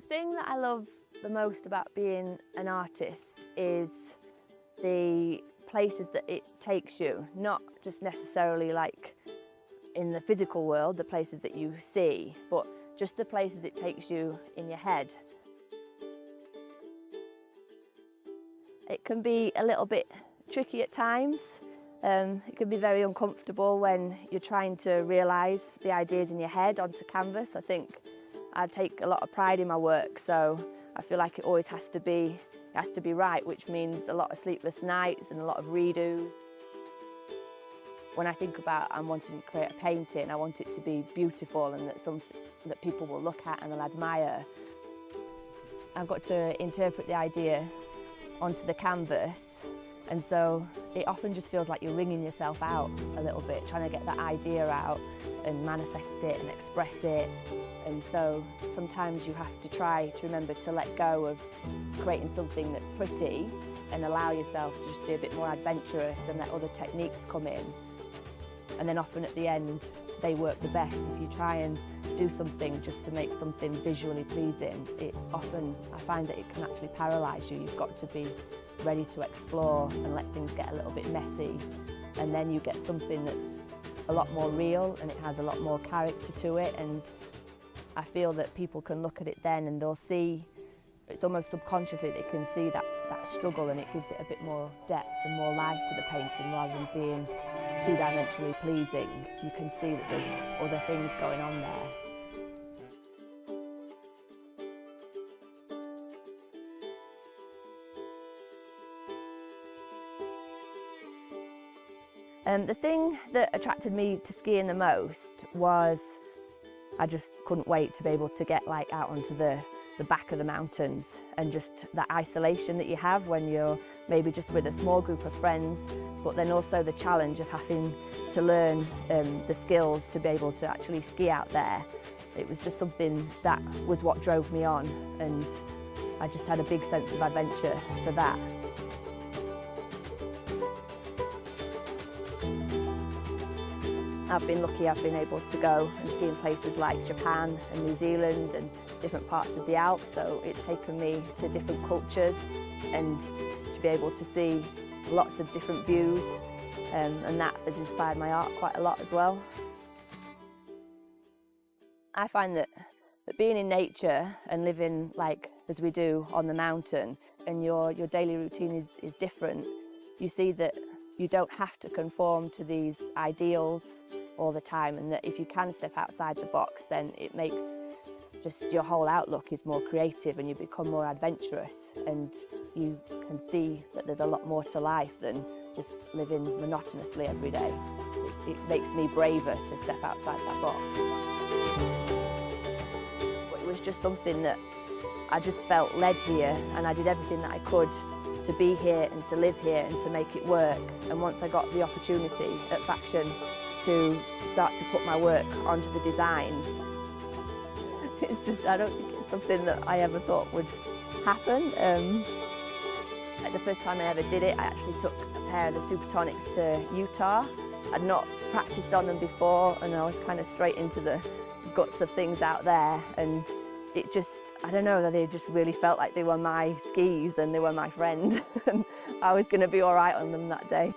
thing that I love the most about being an artist is the places that it takes you, not just necessarily like in the physical world, the places that you see, but just the places it takes you in your head. It can be a little bit tricky at times. It can be very uncomfortable when you're trying to realise the ideas in your head onto canvas. I think I take a lot of pride in my work, so I feel like it always has to be right, which means a lot of sleepless nights and a lot of redos. When I think about I'm wanting to create a painting, I want it to be beautiful and that something that people will look at and they'll admire. I've got to interpret the idea onto the canvas, and so it often just feels like you're wringing yourself out a little bit, trying to get that idea out and manifest it and express it. And so sometimes you have to try to remember to let go of creating something that's pretty and allow yourself to just be a bit more adventurous and let other techniques come in. And then often at the end, they work the best. If you try and do something just to make something visually pleasing, I find that it can actually paralyse you. You've got to be ready to explore and let things get a little bit messy. And then you get something that's a lot more real and it has a lot more character to it. And I feel that people can look at it then and they'll see, it's almost subconsciously they can see that struggle, and it gives it a bit more depth and more life to the painting rather than being two-dimensionally pleasing. You can see that there's other things going on there. The thing that attracted me to skiing the most was I just couldn't wait to be able to get out onto the back of the mountains, and just that isolation that you have when you're maybe just with a small group of friends, but then also the challenge of having to learn the skills to be able to actually ski out there. It was just something that was what drove me on, and I just had a big sense of adventure for that. I've been lucky, I've been able to go and ski in places like Japan and New Zealand and different parts of the Alps, so it's taken me to different cultures and to be able to see lots of different views, and that has inspired my art quite a lot as well. I find that being in nature and living as we do on the mountain, and your daily routine is different, you see that you don't have to conform to these ideals all the time, and that if you can step outside the box, then it makes just your whole outlook is more creative and you become more adventurous, and you can see that there's a lot more to life than just living monotonously every day. It makes me braver to step outside that box. But it was just something that I just felt led here, and I did everything that I could to be here and to live here and to make it work. And once I got the opportunity at Faction to start to put my work onto the designs, I don't think it's something that I ever thought would happen. The first time I ever did it, I actually took a pair of the Supertonics to Utah. I'd not practiced on them before, and I was kind of straight into the guts of things out there, and it just, I don't know, they just really felt like they were my skis and they were my friend, and I was going to be all right on them that day.